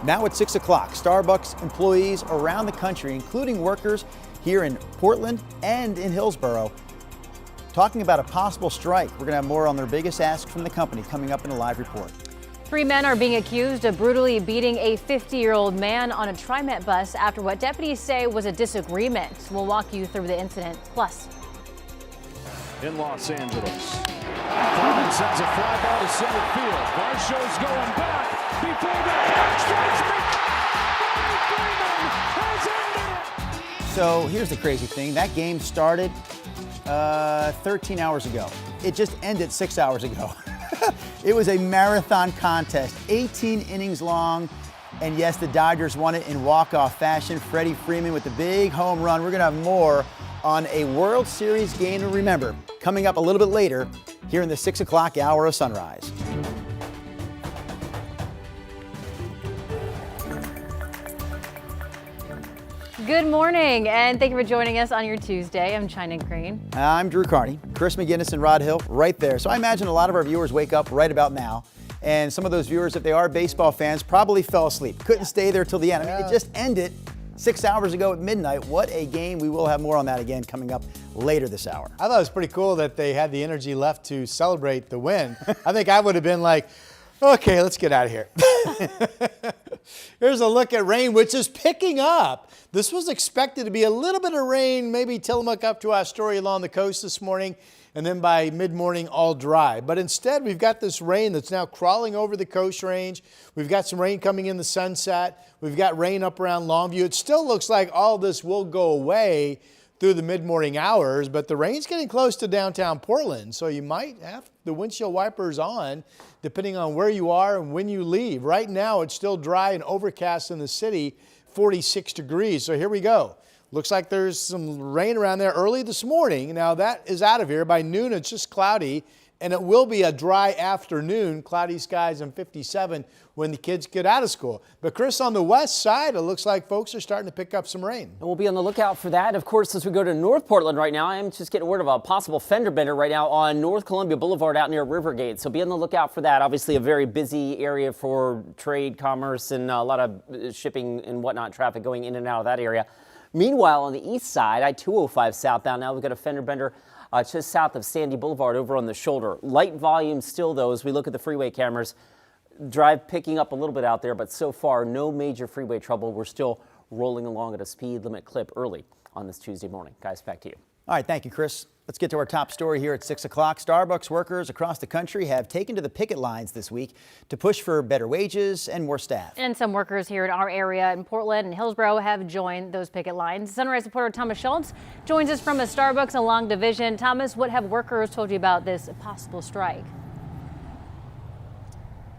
Now at 6 o'clock, Starbucks employees around the country, including workers here in Portland and in Hillsborough, talking about a possible strike. We're going to have more on their biggest ask from the company coming up in a live report. 3 men are being accused of brutally beating a 50-year-old man on a TriMet bus after what deputies say was a disagreement. We'll walk you through the incident. Plus, in Los Angeles, Kitten sends a fly ball to center field. Varsho's going back before the catch strikes me. Freeman has ended it. So here's the crazy thing. That game started 13 hours ago. It just ended 6 hours ago. It was a marathon contest, 18 innings long. And yes, the Dodgers won it in walk-off fashion. Freddie Freeman with the big home run. We're going to have more on a World Series game to remember coming up a little bit later here in the 6 o'clock hour of Sunrise. good morning, and thank you for joining us on your Tuesday. I'm China Green. I'm Drew Carney. Chris McGinnis and Rod Hill right there. So I imagine a lot of our viewers wake up right about now. And some of those viewers, if they are baseball fans, probably fell asleep. Couldn't stay there till the end. I mean, it just ended 6 hours ago at midnight. What a game. We will have more on that again coming up later this hour. I thought it was pretty cool that they had the energy left to celebrate the win. I think I would have been like, okay, let's get out of here. Here's a look at rain, which is picking up. This was expected to be a little bit of rain, maybe Tillamook up to Astoria along the coast this morning, and then by mid-morning all dry. But instead, we've got this rain that's now crawling over the Coast Range. We've got some rain coming in the Sunset. We've got rain up around Longview. It still looks like all this will go away through the mid-morning hours, but the rain's getting close to downtown Portland, so you might have the windshield wipers on depending on where you are and when you leave. Right now, it's still dry and overcast in the city, 46 degrees. So here we go. Looks like there's some rain around there early this morning. Now that is out of here. By noon, it's just cloudy, and it will be a dry afternoon, cloudy skies and 57 when the kids get out of school. But Chris, on the west side, it looks like folks are starting to pick up some rain. And we'll be on the lookout for that. Of course, as we go to North Portland right now, I am just getting word of a possible fender bender right now on North Columbia Boulevard out near Rivergate. So be on the lookout for that. Obviously a very busy area for trade, commerce, and a lot of shipping and whatnot, traffic going in and out of that area. Meanwhile, on the east side, I-205 southbound, now we've got a fender bender just south of Sandy Boulevard over on the shoulder. Light volume still, though, as we look at the freeway cameras. Drive picking up a little bit out there, but so far, no major freeway trouble. We're still rolling along at a speed limit clip early on this Tuesday morning. Guys, back to you. All right, thank you, Chris. Let's get to our top story here at 6 o'clock. Starbucks workers across the country have taken to the picket lines this week to push for better wages and more staff. And some workers here in our area in Portland and Hillsborough have joined those picket lines. Sunrise reporter Thomas Schultz joins us from a Starbucks in Long Division. Thomas, what have workers told you about this possible strike?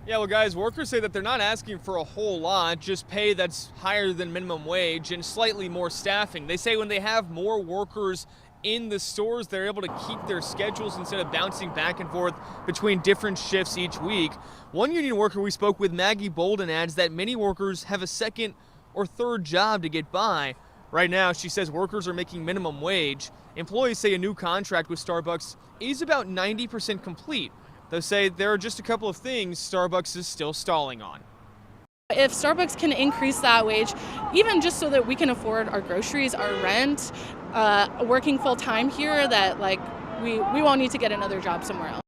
Yeah, well, guys, workers say that they're not asking for a whole lot, just pay that's higher than minimum wage and slightly more staffing. They say when they have more workers in the stores, they're able to keep their schedules instead of bouncing back and forth between different shifts each week. One union worker we spoke with, Maggie Bolden, adds that many workers have a second or third job to get by. Right now, she says workers are making minimum wage. Employees say a new contract with Starbucks is about 90% complete. They say there are just a couple of things Starbucks is still stalling on. If Starbucks can increase that wage, even just so that we can afford our groceries, our rent, working full time here, that like we won't need to get another job somewhere else.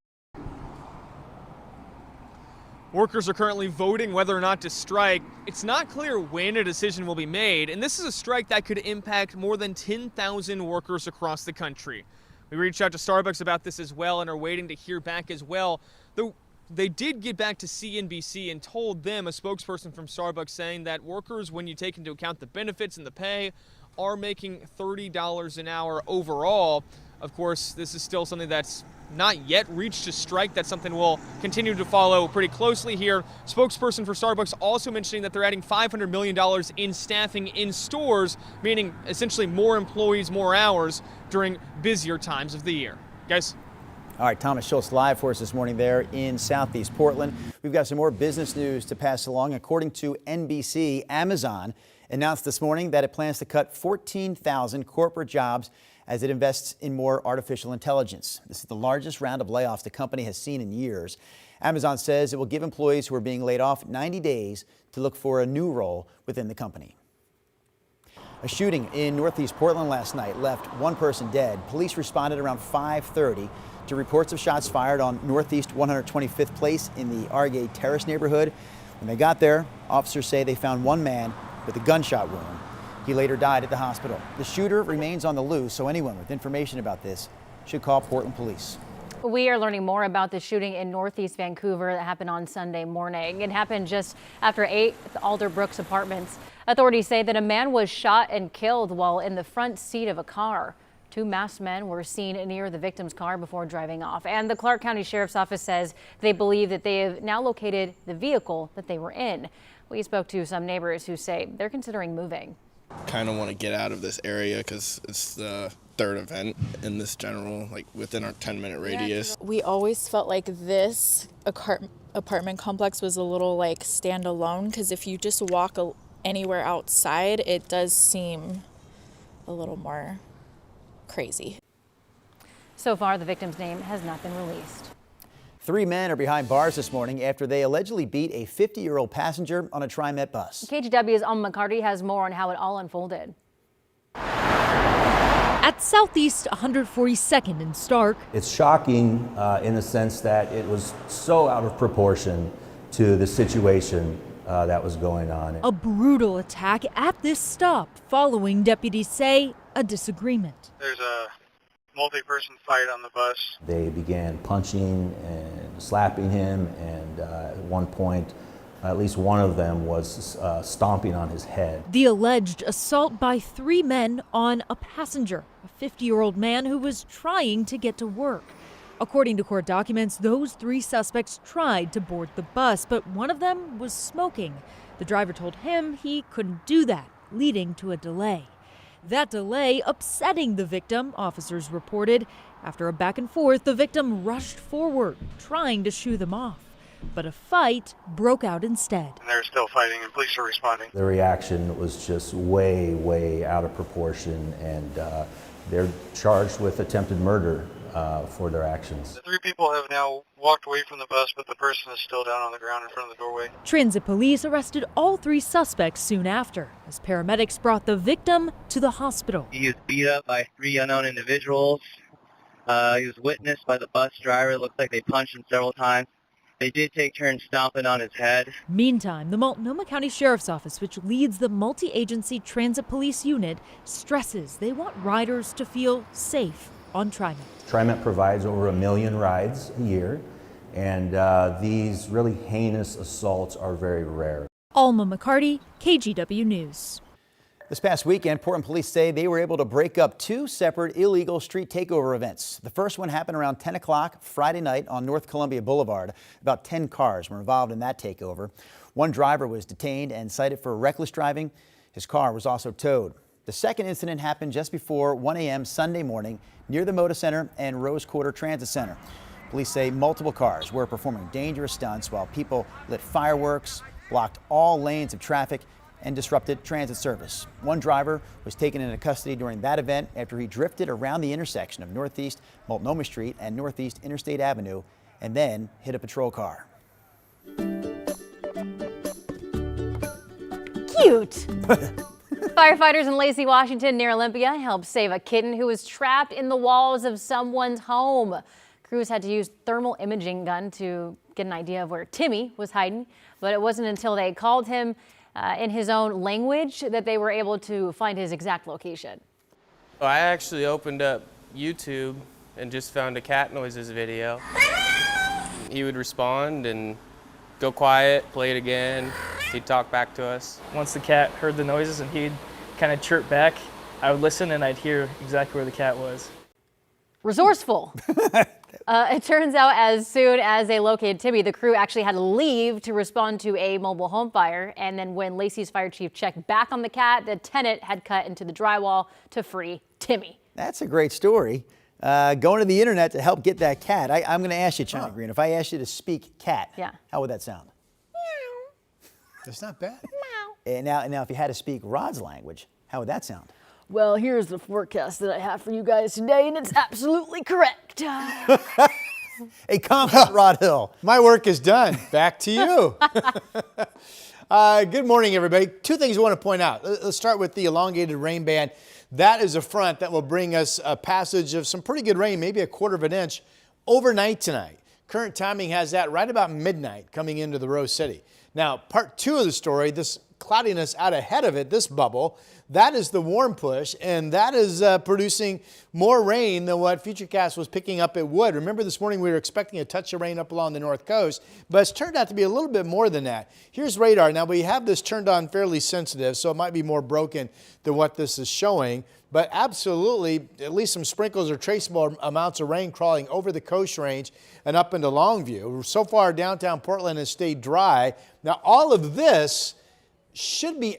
Workers are currently voting whether or not to strike. It's not clear when a decision will be made, and this is a strike that could impact more than 10,000 workers across the country. We reached out to Starbucks about this as well and are waiting to hear back as well. Though they did get back to CNBC and told them, a spokesperson from Starbucks, saying that workers, when you take into account the benefits and the pay, are making $30 an hour overall. Of course, this is still something that's not yet reached a strike. That's something we'll continue to follow pretty closely here. Spokesperson for Starbucks also mentioning that they're adding $500 million in staffing in stores, meaning essentially more employees, more hours during busier times of the year. Guys? All right, Thomas Schultz live for us this morning there in Southeast Portland. We've got some more business news to pass along. According to NBC, Amazon announced this morning that it plans to cut 14,000 corporate jobs as it invests in more artificial intelligence. This is the largest round of layoffs the company has seen in years. Amazon says it will give employees who are being laid off 90 days to look for a new role within the company. A shooting in Northeast Portland last night left one person dead. Police responded around 5:30 to reports of shots fired on Northeast 125th Place in the Argay Terrace neighborhood. When they got there, officers say they found one man with a gunshot wound. He later died at the hospital. The shooter remains on the loose, so anyone with information about this should call Portland Police. We are learning more about the shooting in Northeast Vancouver that happened on Sunday morning. It happened just after 8 at the Alderbrooks Apartments. Authorities say that a man was shot and killed while in the front seat of a car. 2 masked men were seen near the victim's car before driving off. And the Clark County Sheriff's Office says they believe that they have now located the vehicle that they were in. We spoke to some neighbors who say they're considering moving. Kind of want to get out of this area because it's the 3rd event in this general, like within our 10-minute radius. We always felt like this apartment complex was a little like standalone, because if you just walk anywhere outside, it does seem a little more crazy. So far, the victim's name has not been released. 3 men are behind bars this morning after they allegedly beat a 50-year-old passenger on a TriMet bus. KGW's Alma McCarty has more on how it all unfolded. At Southeast 142nd and Stark, it's shocking in a sense that it was so out of proportion to the situation that was going on. A brutal attack at this stop following deputies say a disagreement. There's a multi-person fight on the bus. They began punching and slapping him, and at one point at least one of them was stomping on his head. The alleged assault by 3 men on a passenger, a 50-year-old man who was trying to get to work. According to court documents, those 3 suspects tried to board the bus, but one of them was smoking. The driver told him he couldn't do that, leading to a delay. That delay upsetting the victim, officers reported. After a back and forth, the victim rushed forward, trying to shoo them off. But a fight broke out instead. And they're still fighting, and police are responding. The reaction was just way, way out of proportion, and they're charged with attempted murder for their actions. The 3 people have now walked away from the bus, but the person is still down on the ground in front of the doorway. Transit police arrested all 3 suspects soon after, as paramedics brought the victim to the hospital. He was beat up by 3 unknown individuals. He was witnessed by the bus driver. It looks like they punched him several times. They did take turns stomping on his head. Meantime, the Multnomah County Sheriff's Office, which leads the multi-agency transit police unit, stresses they want riders to feel safe on TriMet. TriMet provides over 1 million rides a year, and these really heinous assaults are very rare. Alma McCarty, KGW News. This past weekend, Portland police say they were able to break up 2 separate illegal street takeover events. The first one happened around 10 o'clock Friday night on North Columbia Boulevard. About 10 cars were involved in that takeover. One driver was detained and cited for reckless driving. His car was also towed. The second incident happened just before 1 a.m. Sunday morning near the Moda Center and Rose Quarter Transit Center. Police say multiple cars were performing dangerous stunts while people lit fireworks, blocked all lanes of traffic, and disrupted transit service. One driver was taken into custody during that event after he drifted around the intersection of Northeast Multnomah Street and Northeast Interstate Avenue and then hit a patrol car. Cute. Firefighters in Lacey, Washington, near Olympia, helped save a kitten who was trapped in the walls of someone's home. Crews had to use thermal imaging gun to get an idea of where Timmy was hiding, but it wasn't until they called him in his own language that they were able to find his exact location. I actually opened up YouTube and just found a cat noises video. He would respond and go quiet, play it again. He'd talk back to us. Once the cat heard the noises and he'd kind of chirp back, I would listen and I'd hear exactly where the cat was. Resourceful. It turns out as soon as they located Timmy, the crew actually had to leave to respond to a mobile home fire. And then when Lacey's fire chief checked back on the cat, the tenant had cut into the drywall to free Timmy. That's a great story. Going to the internet to help get that cat. I'm going to ask you, China Green, if I asked you to speak cat, how would that sound? That's not bad. And now if you had to speak Rod's language, how would that sound? Well, here's the forecast that I have for you guys today, and it's absolutely correct. A confident Rod Hill. My work is done. Back to you. Good morning, everybody. Two things I want to point out. Let's start with the elongated rain band. That is a front that will bring us a passage of some pretty good rain, maybe a quarter of an inch overnight tonight. Current timing has that right about midnight coming into the Rose City. Now, part two of the story, this cloudiness out ahead of it, this bubble, that is the warm push, and that is producing more rain than what Futurecast was picking up it would. Remember this morning we were expecting a touch of rain up along the north coast, but it's turned out to be a little bit more than that. Here's radar. Now, we have this turned on fairly sensitive, so it might be more broken than what this is showing, but absolutely at least some sprinkles or traceable amounts of rain crawling over the coast range and up into Longview. So far, downtown Portland has stayed dry. Now, all of this should be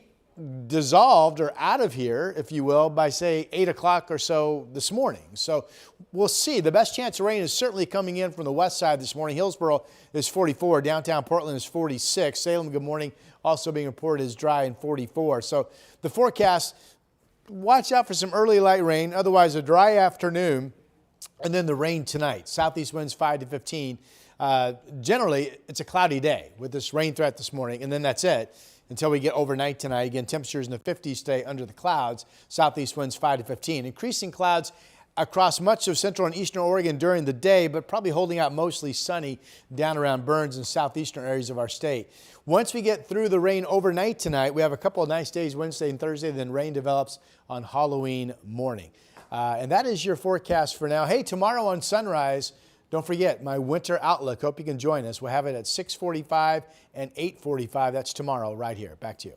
dissolved or out of here, if you will, by say 8 o'clock or so this morning. So we'll see. The best chance of rain is certainly coming in from the west side this morning. Hillsborough is 44. Downtown Portland is 46. Salem, good morning, also being reported as dry and 44. So the forecast, watch out for some early light rain. Otherwise, a dry afternoon. And then the rain tonight. Southeast winds 5 to 15. Generally, it's a cloudy day with this rain threat this morning. And then that's it until we get overnight tonight. Again, temperatures in the 50s stay under the clouds. Southeast winds 5 to 15. Increasing clouds across much of central and eastern Oregon during the day, but probably holding out mostly sunny down around Burns and southeastern areas of our state. Once we get through the rain overnight tonight, we have a couple of nice days Wednesday and Thursday, then rain develops on Halloween morning. And that is your forecast for now. Hey, tomorrow on Sunrise, don't forget my winter outlook. Hope you can join us. We'll have it at 6:45 and 8:45. That's tomorrow right here. Back to you.